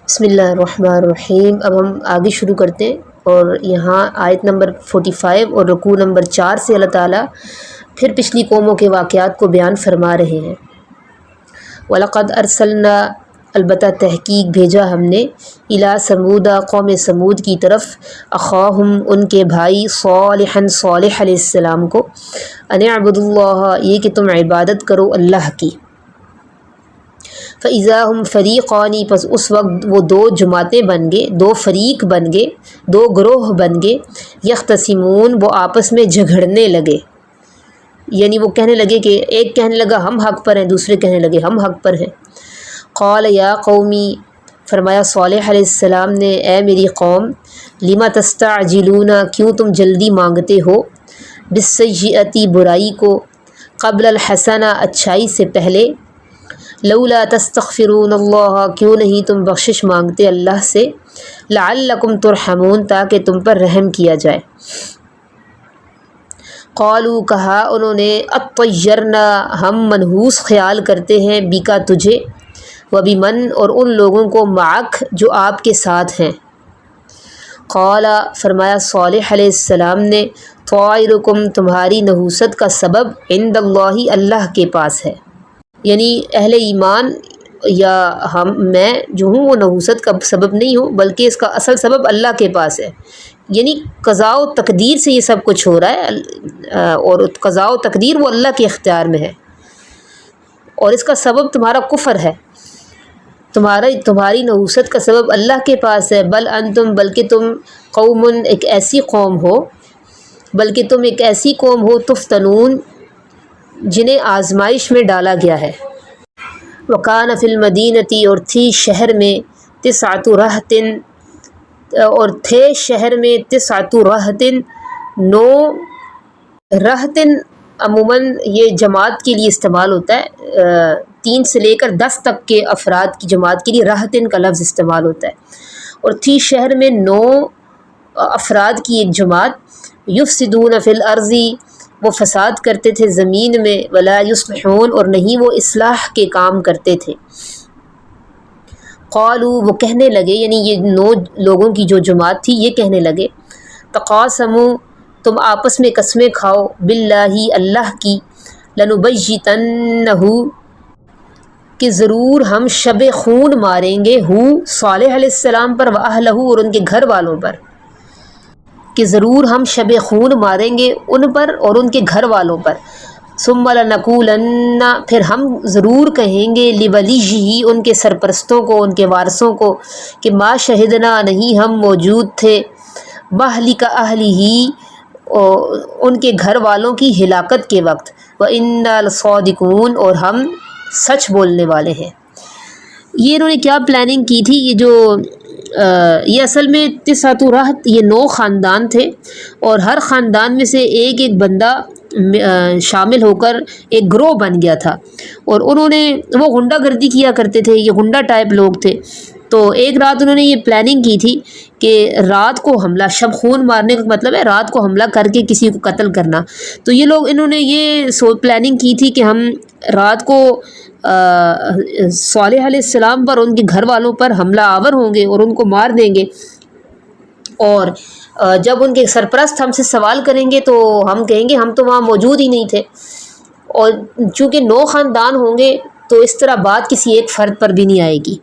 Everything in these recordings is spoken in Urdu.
بسم اللہ الرحمن الرحیم۔ اب ہم آگے شروع کرتے ہیں، اور یہاں آیت نمبر 45 اور رکوع نمبر 4 سے اللہ تعالیٰ پھر پچھلی قوموں کے واقعات کو بیان فرما رہے ہیں۔ وَلَقَدْ أَرْسَلْنَا، البتہ تحقیق بھیجا ہم نے، اِلیٰ ثمود، قوم ثمود کی طرف، اخاہم ان کے بھائی، صالحاً صالح علیہ السلام کو، ان اعبدوا اللہ، یہ کہ تم عبادت کرو اللہ کی۔ فَإِذَا هُمْ فَرِيقَانِ، پس اس وقت وہ دو جماعتیں بن گئے، دو فریق بن گئے، دو گروہ بن گئے، یختصمون، وہ آپس میں جھگڑنے لگے، یعنی وہ کہنے لگے کہ ایک کہنے لگا ہم حق پر ہیں، دوسرے کہنے لگے ہم حق پر ہیں۔ قال یا قومی، فرمایا صالح علیہ السلام نے، اے میری قوم، لما تستعجلون، کیوں تم جلدی مانگتے ہو، بالسیئۃ، برائی کو، قبل الحسنہ، اچھائی سے پہلے، لولا تستغفرون اللہ، کیوں نہیں تم بخشش مانگتے اللہ سے، لعلکم ترحمون، تاکہ تم پر رحم کیا جائے۔ قالوا، کہا انہوں نے، اطیرنا، ہم منحوس خیال کرتے ہیں، بکا تجھے، وبمن، اور ان لوگوں کو، معک، جو آپ کے ساتھ ہیں۔ قال، فرمایا صالح علیہ السلام نے، طائرکم، تمہاری نحوست کا سبب، عند اللہ، اللہ کے پاس ہے، یعنی اہل ایمان یا میں جو ہوں وہ نحوست کا سبب نہیں ہوں، بلکہ اس کا اصل سبب اللہ کے پاس ہے، یعنی قضاء و تقدیر سے یہ سب کچھ ہو رہا ہے، اور قضاء و تقدیر وہ اللہ کے اختیار میں ہے، اور اس کا سبب تمہارا کفر ہے، تمہاری نحوست کا سبب اللہ کے پاس ہے۔ بل انتم، بلکہ تم، قوم، ایک ایسی قوم ہو، بلکہ تم ایک ایسی قوم ہو، تفتنون، جنہیں آزمائش میں ڈالا گیا ہے۔ وَكَانَ فِي الْمَدِينَةِ، اور تھی شہر میں، تسعۃ رہط، اور تھے شہر میں، تسعۃ رہط، 9 رہط، عموماً یہ جماعت کے لیے استعمال ہوتا ہے، 3 سے لے کر 10 تک کے افراد کی جماعت کے لیے رہط کا لفظ استعمال ہوتا ہے، اور تھی شہر میں 9 افراد کی ایک جماعت، یفسدون فی الارض، وہ فساد کرتے تھے زمین میں، ولا یصلحون، اور نہیں وہ اصلاح کے کام کرتے تھے۔ قالوا، وہ کہنے لگے، یعنی یہ 9 لوگوں کی جو جماعت تھی یہ کہنے لگے، تقاسموا، تم آپس میں قسمیں کھاؤ، باللہ، اللہ کی، لنبیتنہ، کہ ضرور ہم شب خون ماریں گے، صالح علیہ السلام پر، واہلہ، اور ان کے گھر والوں پر، کہ ضرور ہم شب خون ماریں گے ان پر اور ان کے گھر والوں پر۔ ثم لنقولن، پھر ہم ضرور کہیں گے، لولیہ، ان کے سرپرستوں کو، ان کے وارثوں کو، کہ ما شہدنا، نہیں ہم موجود تھے، مہلک اہلہ، ان کے گھر والوں کی ہلاکت کے وقت، وَإِنَّا لَصَادِقُونَ، اور ہم سچ بولنے والے ہیں۔ یہ انہوں نے کیا پلاننگ کی تھی، یہ اصل میں تسعۃ رہط، یہ 9 خاندان تھے، اور ہر خاندان میں سے ایک ایک بندہ شامل ہو کر ایک گروہ بن گیا تھا، اور انہوں نے، وہ غنڈہ گردی کیا کرتے تھے، یہ غنڈہ ٹائپ لوگ تھے، تو ایک رات انہوں نے یہ پلاننگ کی تھی کہ رات کو حملہ، شب خون مارنے کا مطلب ہے رات کو حملہ کر کے کسی کو قتل کرنا، تو یہ لوگ، انہوں نے یہ پلاننگ کی تھی کہ ہم رات کو صالح علیہ السلام پر، ان کے گھر والوں پر حملہ آور ہوں گے اور ان کو مار دیں گے، اور جب ان کے سرپرست ہم سے سوال کریں گے تو ہم کہیں گے ہم تو وہاں موجود ہی نہیں تھے، اور چونکہ 9 خاندان ہوں گے تو اس طرح بات کسی ایک فرد پر بھی نہیں آئے گی،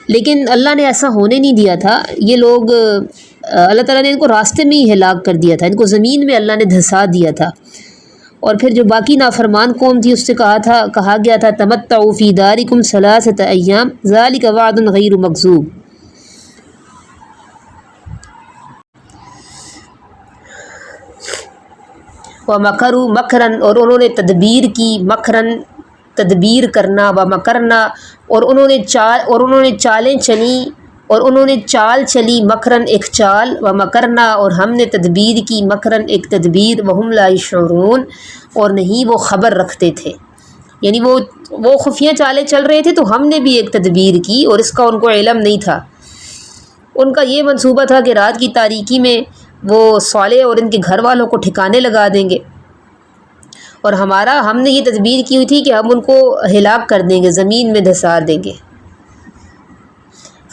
لیکن اللہ نے ایسا ہونے نہیں دیا تھا، یہ لوگ، اللہ تعالیٰ نے ان کو راستے میں ہی ہلاک کر دیا تھا، ان کو زمین میں اللہ نے دھسا دیا تھا، اور پھر جو باقی نافرمان قوم تھی اس سے کہا گیا تھا، تمتعوا فی دارکم 3 ایام ذلک وعد غیر مکذوب۔ وَمَكَرُوا مَكْرًا، اور انہوں نے تدبیر کی، مکرن، تدبیر کرنا، وَمَكَرْنَا، اور انہوں نے چالیں چلی، اور انہوں نے چال چلی، مکرن، ایک چال، وَمَكَرْنَا، اور ہم نے تدبیر کی، مکرن، ایک تدبیر، وَهُمْ لَا يَشْعُرُونَ، اور نہیں وہ خبر رکھتے تھے، یعنی وہ خفیہ چالیں چل رہے تھے تو ہم نے بھی ایک تدبیر کی، اور اس کا ان کو علم نہیں تھا، ان کا یہ منصوبہ تھا کہ رات کی تاریکی میں وہ صالح اور ان کے گھر والوں کو ٹھکانے لگا دیں گے، اور ہم نے یہ تدبیر کی ہوئی تھی کہ ہم ان کو ہلاک کر دیں گے، زمین میں دھسار دیں گے۔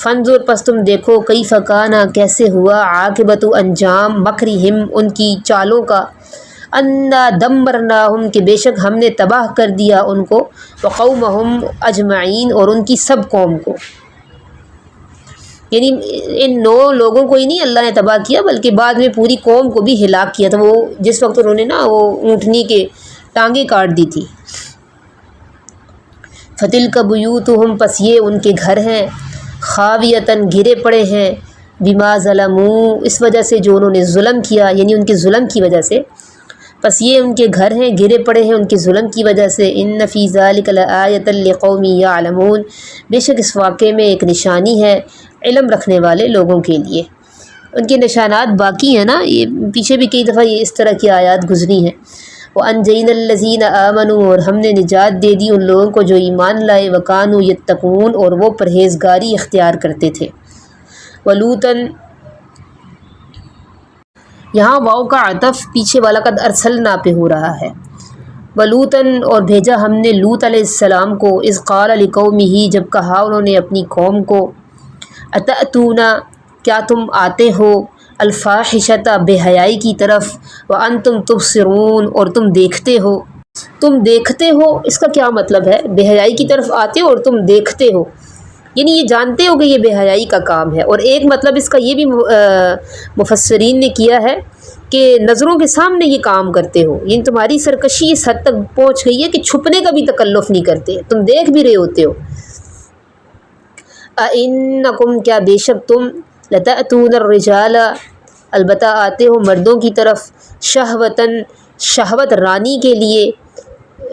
فنظر پس تم دیکھو کیف کان کیسے ہوا عاقبت انجام مکرہم ان کی چالوں کا، انا دمرناہم کہ بے شک ہم نے تباہ کر دیا ان کو، وقومہم اجمعین اور ان کی سب قوم کو، یعنی ان 9 لوگوں کو ہی نہیں اللہ نے تباہ کیا بلکہ بعد میں پوری قوم کو بھی ہلاک کیا تھا، وہ جس وقت انہوں نے نا وہ اونٹنی کے ٹانگیں کاٹ دی تھی۔ فتلک بیوتہم پس یہ ان کے گھر ہیں، خاویتاً گرے پڑے ہیں، بما ظلموا اس وجہ سے جو انہوں نے ظلم کیا، یعنی ان کے ظلم کی وجہ سے، پس یہ ان کے گھر ہیں گرے پڑے ہیں ان کے ظلم کی وجہ سے۔ ان فی ذلک لآیۃ لقوم یعلمون بے شک اس واقعے میں ایک نشانی ہے علم رکھنے والے لوگوں کے لیے۔ ان کے نشانات باقی ہیں نا، یہ پیچھے بھی کئی دفعہ یہ اس طرح کی آیات گزری ہیں۔ وَأَنْجَيْنَا الَّذِينَ آمَنُوا اور ہم نے نجات دے دی ان لوگوں کو جو ایمان لائے، وَكَانُوا يَتَّقُونَ اور وہ پرہیزگاری اختیار کرتے تھے۔ وَلُوطًا یہاں واؤ کا عطف پیچھے والا قد ارسلنا پہ ہو رہا ہے۔ وَلُوطًا اور بھیجا ہم نے لوط علیہ السلام کو، اذ قال لقومہ جب کہا انہوں نے اپنی قوم کو، اتأتون کیا تم آتے ہو، الفاحشۃ بے حیائی کی طرف، وانتم تبصرون اور تم دیکھتے ہو۔ تم دیکھتے ہو اس کا کیا مطلب ہے؟ بے حیائی کی طرف آتے ہو اور تم دیکھتے ہو، یعنی یہ جانتے ہو کہ یہ بے حیائی کا کام ہے۔ اور ایک مطلب اس کا یہ بھی مفسرین نے کیا ہے کہ نظروں کے سامنے یہ کام کرتے ہو، یعنی تمہاری سرکشی اس حد تک پہنچ گئی ہے کہ چھپنے کا بھی تکلف نہیں کرتے، تم دیکھ بھی رہے ہوتے ہو۔ اَإِنَّكُمْ کیا بے شک تم، لَتَأْتُونَ الرِّجَالَ البتہ آتے ہو مردوں کی طرف، شہوتاً شہوت رانی کے لیے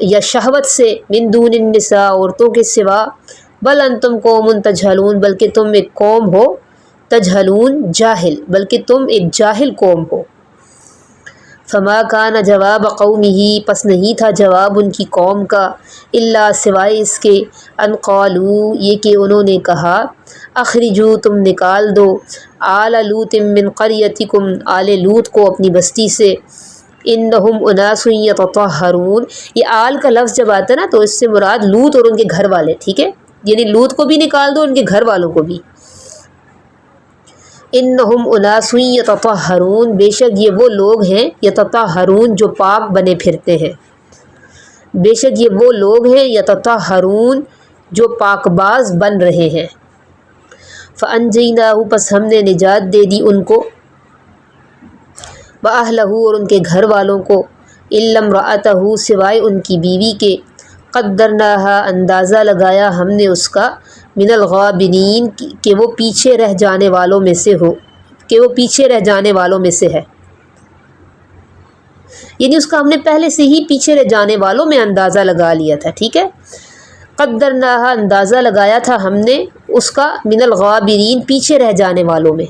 یا شہوت سے، من دون النساء عورتوں کے سوا، بل انتم قوم تجہلون بلکہ تم ایک قوم ہو، تجہلون جاہل بلکہ تم ایک جاہل قوم ہو۔ فما کان جواب قومہ پس نہیں تھا جواب ان کی قوم کا، الا سوائے اس کے، ان قالوا یہ کہ انہوں نے کہا، اخرجوا تم نکال دو، آل لوط من قریتکم آل لوط کو اپنی بستی سے، انہم اناس یتطہرون یہ آل کا لفظ جب آتا ہے نا تو اس سے مراد لوط اور ان کے گھر والے، ٹھیک ہے، یعنی لوط کو بھی نکال دو ان کے گھر والوں کو بھی۔ انہم اناس یتطہرون بے شک یہ وہ لوگ ہیں، یتطہرون جو پاک بنے پھرتے ہیں، بے شک یہ وہ لوگ ہیں یتطہرون جو پاک باز بن رہے ہیں۔ فانجیناہ پس ہم نے نجات دے دی ان کو، واہلہ اور ان کے گھر والوں کو، الا امرأتہ سوائے ان کی بیوی کے، قدرناہا اندازہ لگایا ہم نے اس کا، من الغابرین کہ وہ پیچھے رہ جانے والوں میں سے ہو، کہ وہ پیچھے رہ جانے والوں میں سے ہے، یعنی اس کا ہم نے پہلے سے ہی پیچھے رہ جانے والوں میں اندازہ لگا لیا تھا، ٹھیک ہے۔ قدرناہا اندازہ لگایا تھا ہم نے اس کا، من الغابرین پیچھے رہ جانے والوں میں،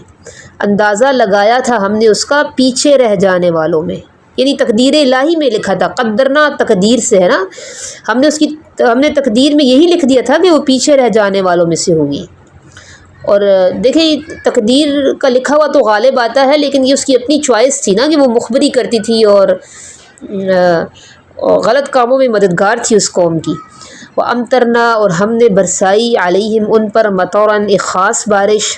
اندازہ لگایا تھا ہم نے اس کا پیچھے رہ جانے والوں میں، یعنی تقدیر الہی میں لکھا تھا، قدرنا تقدیر سے ہے نا، ہم نے تقدیر میں یہی لکھ دیا تھا کہ وہ پیچھے رہ جانے والوں میں سے ہوگی۔ اور دیکھیں تقدیر کا لکھا ہوا تو غالب آتا ہے، لیکن یہ اس کی اپنی چوائس تھی نا کہ وہ مخبری کرتی تھی اور غلط کاموں میں مددگار تھی اس قوم کی۔ وَأَمْطَرْنَا اور ہم نے برسائی علیہم ان پر، مطوراً ایک خاص بارش،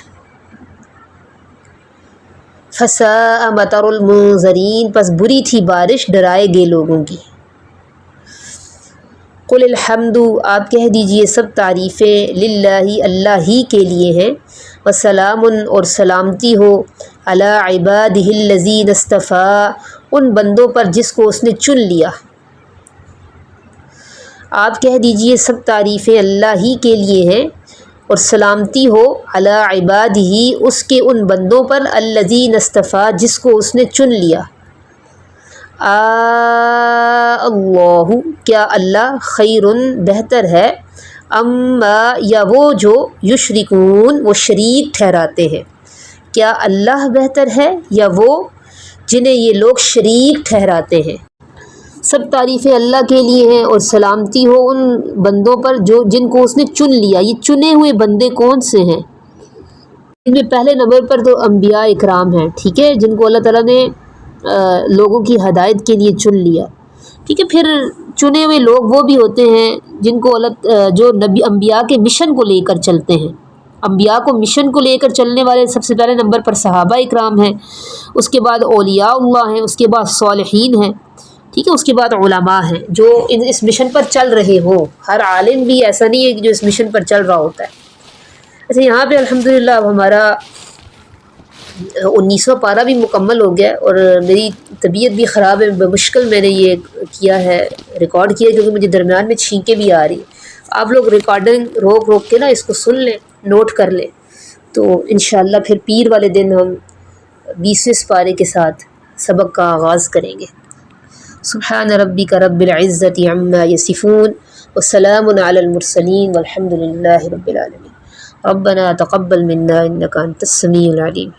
فَسَاءَ مَطَرُ الْمُنذَرِينَ پس بری تھی بارش ڈرائے گئے لوگوں کی۔ قُلِ الْحَمْدُ آپ کہہ دیجئے سب تعریفیں، للہ اللہ ہی کے لیے ہیں، وَسَلَامٌ اور سلامتی ہو، عَلَىٰ عِبَادِهِ الَّذِينَ اصْطَفَىٰ ان بندوں پر جس کو اس نے چن لیا۔ آپ کہہ دیجئے سب تعریفیں اللہ ہی کے لیے ہیں اور سلامتی ہو، علی عبادہ اس کے ان بندوں پر، الذین اصطفیٰ جس کو اس نے چن لیا۔ اللہ کیا اللہ، خیر بہتر ہے، اما یا وہ جو، یشرکون وہ شریک ٹھہراتے ہیں، کیا اللہ بہتر ہے یا وہ جنہیں یہ لوگ شریک ٹھہراتے ہیں۔ سب تعریفیں اللہ کے لیے ہیں اور سلامتی ہو ان بندوں پر جو جن کو اس نے چن لیا۔ یہ چنے ہوئے بندے کون سے ہیں؟ ان میں پہلے نمبر پر تو انبیاء اکرام ہیں، ٹھیک ہے، جن کو اللہ تعالیٰ نے لوگوں کی ہدایت کے لیے چن لیا، ٹھیک ہے۔ پھر چنے ہوئے لوگ وہ بھی ہوتے ہیں جن کو جو نبی انبیاء کے مشن کو لے کر چلتے ہیں، انبیاء کو مشن کو لے کر چلنے والے سب سے پہلے نمبر پر صحابہ اکرام ہیں، اس کے بعد اولیاء اللہ ہیں، اس کے بعد صالحین ہیں، ٹھیک ہے، اس کے بعد علماء ہیں جو اس مشن پر چل رہے ہوں۔ ہر عالم بھی ایسا نہیں ہے کہ جو اس مشن پر چل رہا ہوتا ہے۔ اچھا، یہاں پہ الحمدللہ اب ہمارا 19واں پارہ بھی مکمل ہو گیا، اور میری طبیعت بھی خراب ہے، بمشکل میں نے یہ کیا ہے، ریکارڈ کیا، کیونکہ مجھے درمیان میں چھینکیں بھی آ رہی ہیں۔ آپ لوگ ریکارڈنگ روک روک کے نا اس کو سن لیں، نوٹ کر لیں، تو انشاءاللہ پھر پیر والے دن ہم 20ویں پارے کے ساتھ سبق کا آغاز کریں گے۔ سبحان ربک رب العزت عما یصفون وسلام علی المرسلین والحمد للہ رب العالمین۔ ربنا تقبل منا انک انت السمیع العلیم۔